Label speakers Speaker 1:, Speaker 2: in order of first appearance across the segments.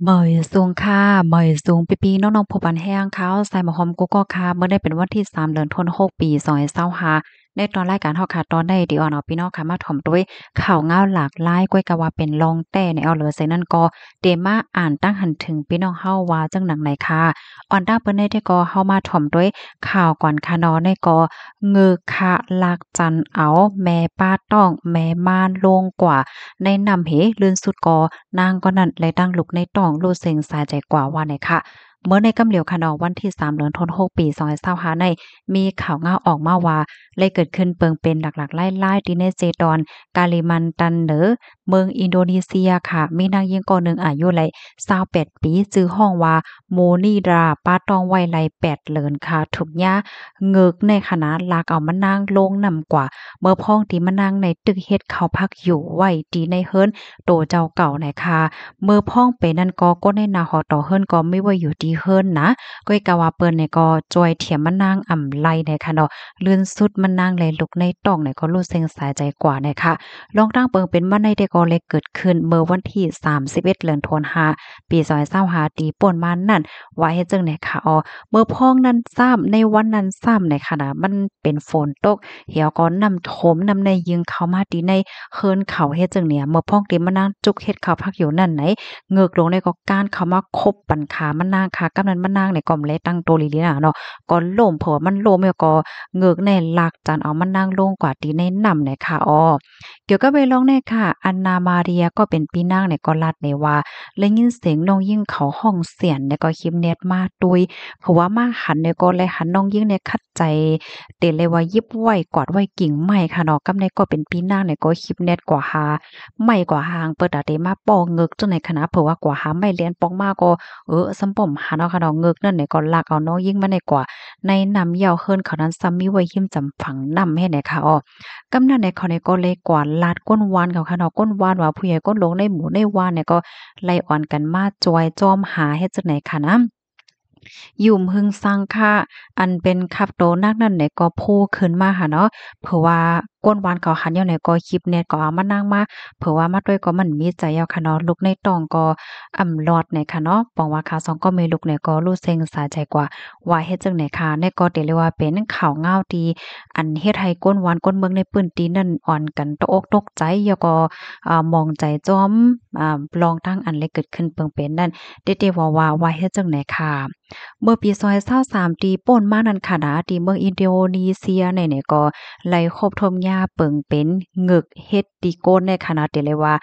Speaker 1: เหมยสูงค่ะเหมยสูงปีๆน้องๆผู้ปันแห้งเขาใส่หมอหอมกุ๊กก็ค่ะเมื่อได้เป็นวันที่3เดือนธันวาคมปี2025ในตอนรายการเฮาค่ะตอนได้ดีอ่อนเอาพี่น้องค่ะมาถ่อมด้วยข่าวเงาหลากหลายก้อยกะว่าเป็นรองแต่ในเอาเหลือใส่นั่นก็เตมาอ่านตั้งหันถึงพี่น้องเฮาว่าจังหนังไหนค่ะอ่อนด้าเปิ้นได้ก็เฮามาถ่อมด้วยข่าวก่อนค่ะเนาะในก็เงือคะลักจันเอาแม่ป้าต้องแม่ม่านโลงกว่า ในนำเหลื่นสุดกอนางก็นั่นและตั้งลุกในต้องรู้เซ็งสายใจกว่าว่าไหนค่ะเมื่อในกำเหลียวค่ะเนาะวันที่3เดือนธันวาคมปี2025ในมีข่าวง่าวออกมาว่าเลยเกิดขึ้นเปิงเป็นหลักๆไล่ๆที่ในเจดอนกาลิมันตันเหนือเมืองอินโดนีเซียค่ะมีนางหญิงคนหนึ่งอายุไล28ปีชื่อห้องว่าโมนีดราป้าต้องไว้ไล8เหลินค่ะทุกย่าเงึกในคณะลากเอามานั่งลงนำกว่า เมื่อพ้องที่มานั่งในตึกเฮ็ดเขาพักอยู่ไว้ดีในเฮิรนโตเจ้าเก่าไหนค่ะเมื่อพ้องไปนั่นก็ในนาหอต่อเฮิรนก็ไม่ว่าอยู่ที่เฮิรนนะก้อยกะว่าเปิ้นเนี่ยก็จอยเถียมมานั่งอ่ำไลในค่ะเนาะลื่นสุดมานั่งไหลลุกในต้องเนี่ยก็รู้เซ็งสายใจกว่าเนี่ยค่ะลองตั้งเปิงเป็นมาในได้ก็เลยเกิดขึ้นเมื่อวันที่31เดือนธันวาปี2025ตีป่นมานั่นว่าเฮ็ดจังไหนค่ะเมื่อพ้องนั้นซ้ำในวันนั้นซ้ำในค่ะนะมันเป็นฝนตก เหี่ยวก็นำโถมนำในยึงเข้ามาดีในเฮิรนเขาเฮ็ดจังเนี่ยเมื่อพ้องติมานั่งจุกเฮ็ดข้าวพักอยู่นั่นไหนเงือกลงในก็ก้านเข้ามาคบปันขามันนางค่ะกำนั้นมันนางในก็มเลยตั้งโตลีๆน่ะเนาะก็ล้มเพราะว่ามันล้มแล้วก็เงือกในลากจันเอามันนางลงกว่าตีในนำเนี่ยค่ะเกี่ยวกับเวลองเนี่ยค่ะอันนามาเรียก็เป็นพี่นางเนี่ยก็ลัดในว่าได้ยินเสียงน้องยิ่งเขาห้องเสียนเนี่ยก็คิมเน็ตมาตุยเพราะว่ามาหันเนี่ยก็เลยหันน้องยิ่งเนี่ยคัดใจ เตเลยว่ายิบไว้กอดไว้กิ่งไม้ค่ะเนาะกำในก็เป็นปีหน้าเนี่ยก็คิดแน่นกว่าหาไม้กว่าหางเปิดอะเตมาปอเงึกจังในคณะเผื่อว่ากว่าหาไม้เลียนปองมาก็สำป่อมหาเนาะค่ะเนาะเงึกนั่นเนี่ยก็ลากเอาน้องยิ่งมาในกว่าในนำยาวเฮิรนเขานั้นซ้ำมีไว้หิ้มจำฝังนำให้ไหนค่ะกำนั้นในเขาเนี่ยก็เลยกว่าลาดก้นวานเขาค่ะเนาะก้นวานว่าผู้ใหญ่ก้นลงในหมู่ในวานเนี่ยก็ไล่อ่อนกันมาจอยจอมหาเฮ็ดจังไหนค่ะนะ ยุ่มหึงซังค่ะอันเป็นคับโตนักนั่นเนี่ยก็โผล่ขึ้นมาหั้นเนาะเพราะว่าก้นหวานเขาหันยาวเนี่ยก็คลิปเนี่ยก็เอามานั่งมาเผื่อว่ามาด้วยก็มันมีใจยาวค่ะเนาะลูกในตองก็รอดเนี่ยค่ะเนาะปองว่าขาสองก็มีลูกเนี่ยก็รู้เซ็งสาใจกว่าว่าเฮ็ดจังไหนค่ะเนี่ยก็เรียกว่าเป็นข่าวง่าวดีอันเฮ็ดให้ก้นหวานก้นเมืองในพื้นที่นั่นอ่อนกันตกอกตกใจแล้วก็มองใจจ้อมลองตั้งอันเล็กเกิดขึ้นเปิงเป็นนั่นเด็ดๆว่าเฮ็ดจังไหนค่ะ เมื่อปี2023ที่ป่นมานั้นค่ะนะที่เมืองอินโดนีเซียเนี่ยก็ไหลคบทมยาเปิงเป็นงึกเฮ็ดตีโกนในคณะที่เรียกว่า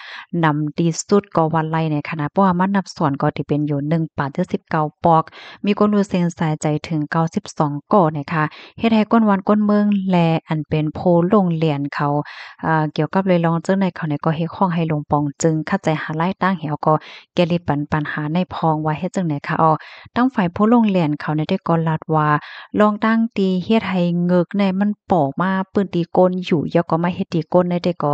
Speaker 1: นำที่สุดก็วันไล่ในคณะเพราะว่ามันนับส่วนก็ที่เป็นอยู่1ปานถึง19ปอกมีคนรู้เซ็นสายใจถึง92ก่อนะคะเฮ็ดให้ก้นวันก้นเมืองแลอันเป็นโพโรงเรียนเขาเกี่ยวกับเลยลองเจ้าในเขาเนี่ยก็เฮ็ดข้องให้ลงปองจึงเข้าใจหาไล่ตั้งเหี่ยวก็แกลิปัญหาในพองว่าเฮ็ดจังไหนคะตั้งฝ่ายผู้ลงเรียนเขาเนี่ยได้ก็ลัดว่าลองตั้งตีเฮ็ดให้เงึกในมันปอกมาปื้นตีก้นอยู่ยอก็มาเฮ็ดตีก้นได้ได้ก็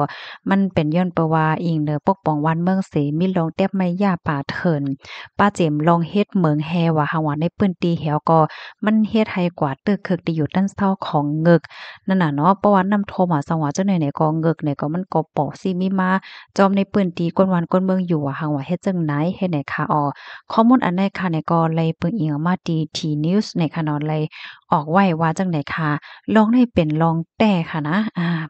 Speaker 1: มันเป็นย้อนเพราะว่าอิงเด้อปกป้องวันเมืองเสมีลองแต้บไม้ย่าป่าเถินป้าเจมลองเฮ็ดเหมืองแฮว่าหาว่าในปื้นตีแหวก็มันเฮ็ดให้กว่าตึกคึกที่อยู่ด้านเซ้าของเงึกนั่นน่ะเนาะเพราะว่าน้ำท่วมอะสังว่าจังไหนเนี่ยก็เงึกเนี่ยก็มันก็ปอกสิมีมาจอมในปื้นตีก้นวันก้นเมืองอยู่อะหังว่าเฮ็ดจังไหนเฮ็ดไหนคะข้อมูลอันใดค่ะเนี่ยก็เลยเปิงอิงออกมาที่ T-News ในค่ะเนาะเลยออกไว้ว่าจั่งใดค่ะลองได้เป็นลองแต่ค่ะนะ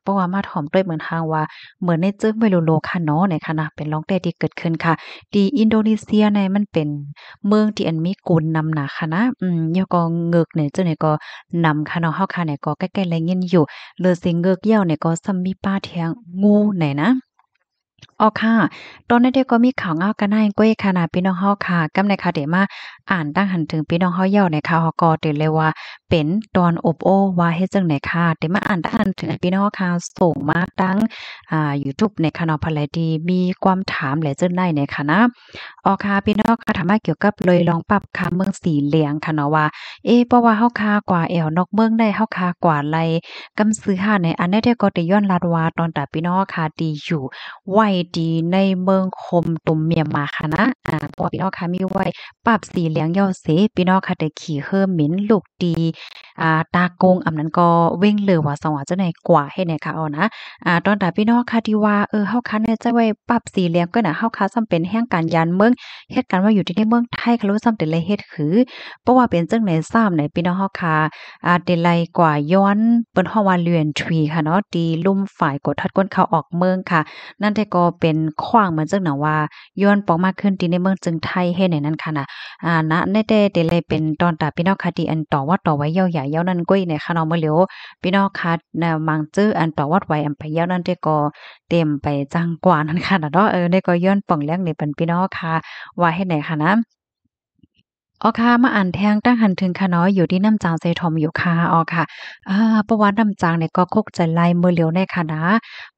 Speaker 1: เพราะว่ามาถ่อมด้วยเหมือนทางว่าเหมือนในจึกไม่รู้โลค่ะเนาะในค่ะนะเป็นลองแต่ที่เกิดขึ้นค่ะที่อินโดนีเซียในมันเป็นเมืองที่อันมีกุนนำหนาค่ะนะแล้วก็เงึกเนี่ยจังได๋ก็นำค่ะเนาะเฮาค่ะเนี่ยก็ใกล้ๆแลยินอยู่หรือสิเงึกยาวเนี่ยก็ซ้ำมีป้าเทียงงูแหน่นะ ค่ะตอนนั้นเด็กก็มีข่าวเงากันให้ก้อยค่ะนะพี่น้องเฮาค่ะกำในค่ะเดี๋ยวมาอ่านตั้งหันถึงพี่น้องเฮาเย้าในข่าวเฮาก็เดี๋ยวเลยว่าเป็นตอนอบโอ้ว่าเฮ็ดจังได๋ค่ะเดี๋ยวมาอ่านตั้งหันถึงพี่น้องเฮาค่ะส่งมาตั้งยูทูบในค่ะเนาะพะไหลดีมีความถามแหละจั่งใดเนี่ยค่ะนะค่ะพี่น้องค่ะถามมาเกี่ยวกับเลยลองปรับค่าเมืองสีเหลืองค่ะเนาะว่าเพราะว่าเฮาค่ากว่าแอวนอกเมืองได้เฮาค่ากว่าไลกำซื้อหาในอันนี้เด็กก็ได้ย้อนลัดว่าตอนตาพี่น้องค่ะดีอยู่ ไหว ดีในเมืองคมตุ่มเมียนมาค่ะนะเพราะว่าพี่น้องค่ะมีไว้ปรับสีเหลืองย่อเสพี่น้องค่ะได้ขี่เฮิมหมินลูกดีตากงอำนั้นก็เว้งเลยว่าสว่าจะไหนกว่าให้เนี่ยค่ะเอานะตอนตาพี่น้องค่ะที่ว่าเฮาคันเนี่ยจะไว้ปรับสีเหลืองก็น่ะเฮาค่ะซ้ำเป็นแห่งการยานเมืองเฮ็ดกันว่าอยู่ที่ในเมืองไทยค่ะรู้ซ้ำเป็นเลยเฮ็ดคือเพราะว่าเป็นจังไหนซ้ำไหนพี่น้องเฮาค่ะเดไลกว่าย้อนเปิ้นฮ้องว่าเรือนทรีค่ะเนาะที่ลุ่มฝ่ายกดทัดก้นเข้าออกเมืองค่ะนั่นแต่ก็เป็นขว้างเหมือนจังหนังว่าย้อนปอกมากขึ้นที่ในเมืองจึงไทยเฮ็ดให้นั้นค่ะน่ะณในแต่เดเลยเป็นตอนตาพี่น้องค่ะที่อันต่อว่าต่อไว้ยาวใหญ่ยาวนั้นก้อยในค่ะเนาะมื้อเหลียวพี่น้องค่ะมังจื้ออันต่อวัดไว้อันไปยาวนั้นแต่ก็เต็มไปจังกว่านั้นค่ะน่ะเนาะนี่ก็ย้อนป่องแรงนี่เป็นพี่น้องค่ะว่าเฮ็ดไหนค่ะนะอ๋อค่ะมาอ่านแทงตั้งหันถึงค่ะเนาะอยู่ที่น้ำจางใจทอมอยู่ค่ะอ๋อค่ะประวัติน้ำจางเนี่ยก็คกใจลายมือเหลียวในค่ะนะ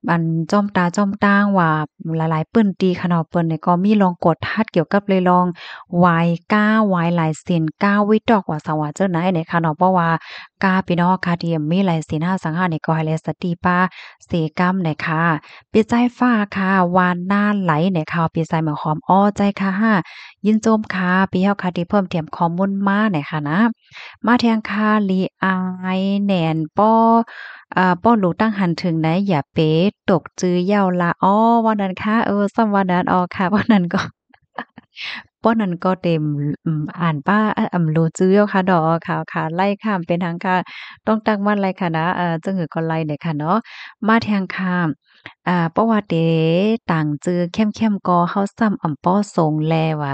Speaker 1: มันจ้อมตาจ้อมต้างว่าหลายๆเปิ้นตีค่ะเนาะเปิ้นเนี่ยก็มีลองกดทัดเกี่ยวกับเลยลองวายก้าวายหลายเส้นก้าวิตอกว่าสว่าเจ้าไหนเนี่ยค่ะเนาะเพราะว่ากาพี่น้องค่ะที่มีหลายเส้น5สังหาเนี่ยก็ให้แลสติปาเสกรรมเนี่ยค่ะปิดใจฟ้าค่ะวานหน้าไหลเนี่ยค่ะปิดใจหมายความอ้อใจค่ะยินโจมค่ะพี่เฮาค่ะที่เพิ่มเติมข้อมูลมาหน่อยค่ะนะมาแทงค่ะลีอายแหน่นป้อหลูตั้งหันถึงไหนอย่าเป๊ตกจื้อยาวละอ้อว่านั้นค่ะซัมว่านั้นอ๋อค่ะว่านั้นก็ป้อนั้นก็เต็มอ่านป้ารู้จื้อค่ะดอกค่ะๆไล่ข้ามเป็นทางค่ะต้องตั้งมั่นไล่ค่ะนะจั่งหือก็ไล่เนี่ยค่ะเนาะมาแทงค่ะเพราะว่าเดต่างจื้อเข้มๆก็เฮาซ้ำอำป้อทรงแลว่า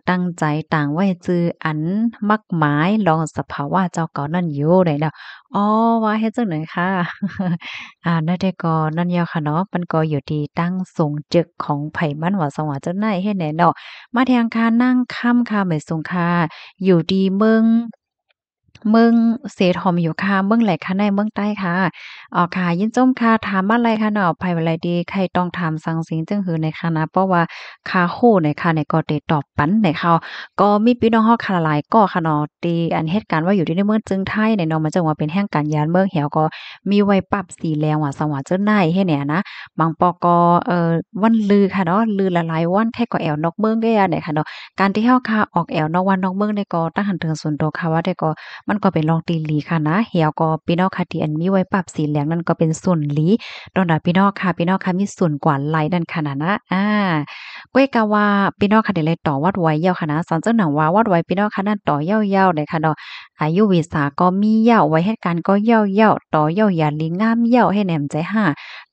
Speaker 1: ตั้งใจต่างไว้จื้ออันมักหมายรองสภาวะเจ้าเก่านั่นอยู่ได้เนาะอ๋อว่าเฮ็ดจังไหนค่ะนั่นแต่ก็นั่นยอค่ะเนาะมันก็อยู่ที่ตั้งทรงจึกของไผมันว่าสว่าเจ้านายเฮ็ดแหน่เนาะ มาแทงค่ะนั่งค่ำค่ะเหมยสงค่ะอยู่ดีเมืองเสทอมอยู่ค่ะเมืองไหนคะในเมืองใต้ค่ะอ๋อค่ะยินจมค่ะถามมาไรค่ะเนาะไผว่าไรดีใครต้องถามสังสิงจึงหือในค่ะนะเพราะว่าคาฮู้ในค่ะเนี่ยก็ได้ตอบปันในเขาก็มีพี่น้องเฮาค่ะหลายก็ค่ะเนาะที่อันเหตุการณ์ว่าอยู่ที่ในเมืองจึงไทยเนี่ยเนาะมันจังว่าเป็นแห่งการย้านเมืองแหวก็มีไว้ปรับสีแรงว่าสว่าเจ้านายเฮ็ดเนี่ยนะบางปอก็วันลือค่ะเนาะลือละหลายวันแท้ก็แอวนอกเมืองได้อะเนี่ยค่ะเนาะการที่เฮาค่ะออกแอวนอกวันนอกเมืองเนี่ยก็ตั้งหันถึงส่วนตัวค่ะว่าได้ก็มันก็เป็นรองตีหลีค่ะนะเหี่ยวก็พี่น้องค่ะที่อันมีไว้ปรับสีเหลืองนั่นก็เป็นส่วนหลีตอนนั้นพี่น้องค่ะพี่น้องค่ะมีส่วนกว่าไหลนั่นค่ะนะก้อยกะว่าพี่น้องค่ะได้เลยต่อวัดไว้ยาวค่ะนะสอนเจ้าหนังว่าวัดไว้พี่น้องค่ะนั่นต่อยาวๆเลยค่ะเนาะอายุวิสาก็มียาวไว้เหตุการณ์ก็ยาวๆต่อยาวอย่าลิงงามยาวให้แหนมใจห้า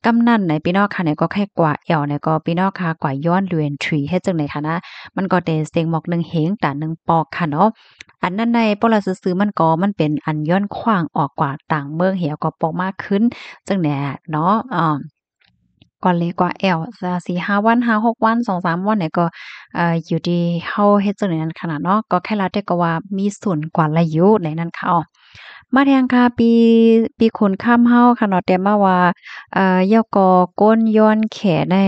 Speaker 1: กำนันในพี่น้องค่ะเนี่ยก็แค่กว่าแอวเนี่ยก็พี่น้องค่ะกว่าย้อนเรือนทรีเฮ็ดจังได๋ค่ะนะมันก็ได้เสียงหมอกหนึ่งเหงตาหนึ่งปอกค่ะเนาะอันนั้นในปละซื่อๆมันเป็นอันย้อนขว้างออกกว่าต่างเมืองเหี่ยวก็ปอกมากขึ้นจังแหน่เนาะก่อนเลยกว่าแอว4-5วัน5-6วัน2-3วันเนี่ยก็อยู่ที่เฮาเฮ็ดจังได๋นั้นขนาดเนาะก็แค่ละแต่ก็ว่ามีส่วนกว่าละอยู่ในนั้นค่ะอ้อมาแทงค่ะปีขุนข้ามเฮาค่ะเนาะแต่มาว่าย่อก่อก้นย้อนแขได้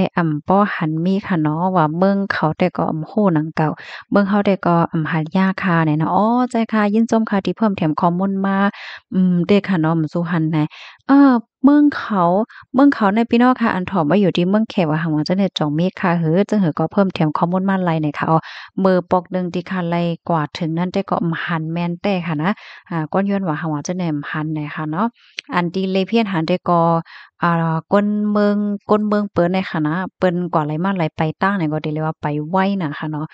Speaker 1: ป้อหันมีค่ะเนาะว่าเมืองเขาแต่ก็ฮู้หนังเก่าเมืองเฮาแต่ก็หันยาค่ะเนี่ยเนาะอ๋อใจค่ะยินชมค่ะที่เพิ่มแถมข้อมูลมาเด้อค่ะเนาะสู่หันแหน่เออเมืองเขาเมืองเขาในพี่น้องค่ะอันถอมว่าอยู่ที่เมืองแขว่าหังว่าจังได๋จ่องเมฆค่ะจังหือก็เพิ่มแถมข้อมูลมาไลหน่อยค่ะมือปอกหนึ่งที่ค่ะไลกว่าถึงนั้นแต่ก็หันแม่นแต่ค่ะนะก้อนย้อนว่าหังว่าจังได๋หันน่ะค่ะเนาะอันที่เลยเพี้ยนหันแต่ก็ก้นเมืองเปิ้นในค่ะนะเปิ้นกว่าไหลมาไหลไปตั้งเนี่ยก็ได้เลยว่าไปไวน่ะค่ะเนาะ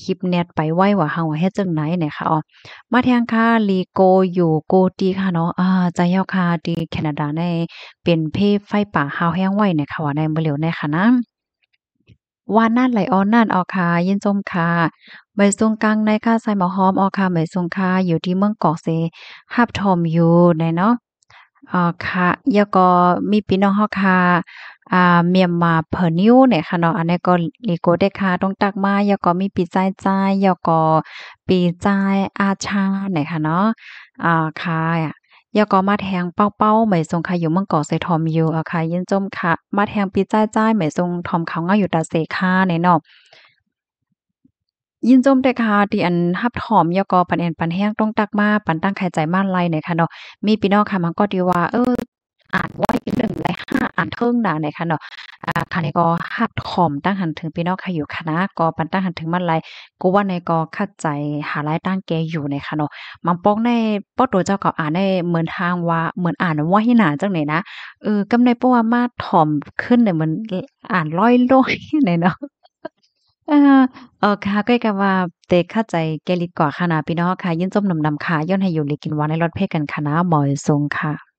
Speaker 1: ฮิปแนตไปไวว่าหังว่าเฮ็ดจังไหนเนี่ยค่ะมาแทงค่ะลีโกอยู่โกตีค่ะเนาะใจเฮาค่ะที่แคนาดาในเป็นเพไฟป่าฮาวแห้งไว้เนี่ยค่ะว่าในบ่เหลียวในค่ะนะว่านั่นไหลออนั่นออค่ะยินชมค่ะใบซุงกังในค่ะใส่หมอหอมออค่ะใบซุงค่ะอยู่ที่เมืองเกาะเสฮับทอมอยู่ในเนาะค่ะแล้วก็มีพี่น้องเฮาค่ะเมียนมาเผอนิ้วเนี่ยค่ะเนาะอันนี้ก็ลีโกได้ค่ะต้องตักมาแล้วก็มีปีจ้ายจ้ายแล้วก็ปีจ้ายอาชาเนี่ยค่ะเนาะค่ะแล้วก็มาแทงเป้าๆเหมยทรงค่ะอยู่เมืองเกาะไซทอมอยู่ค่ะยินจมค่ะมาแทงปีจ้ายจ้ายเหมยทรงทอมเขาง่าอยู่ตาเสค่ะเนี่ยเนาะ ยินจมแต่ค่ะที่อันฮับถอมยกอปันแอนปันแห้งต้องตักมาปันตั้งไข่ใจม่านไรเนี่ยค่ะเนาะมีพี่น้องค่ะมันก็ดีว่าอ่านไว้เป็นเรื่อง หลายห้าอันเทิงน่ะเนี่ยค่ะเนาะค่ะนี่ก็ฮับถ่อมตั้งหันถึงพี่น้องค่ะอยู่คณะก็ปันตั้งหันถึงมันหลายกูว่าในก็เข้าใจหาหลายตั้งแกอยู่ในค่ะเนาะบางปอกในป้อตัวเจ้าก็อ่านได้เหมือนทางว่าเหมือนอ่านว่าหิหนาจังไหนนะกำในเพราะว่ามาถ่อมขึ้นเนี่ยเหมือนอ่านล่อยๆเนี่ยเนาะเออค่ะก็กะว่าเตเข้าใจแกลิดกว่าค่ะนะพี่น้องค่ะยินจมหนำๆค่ะย้อนให้อยู่หลีกินหวานในรสเพกันค่ะนะหมอยทรงค่ะ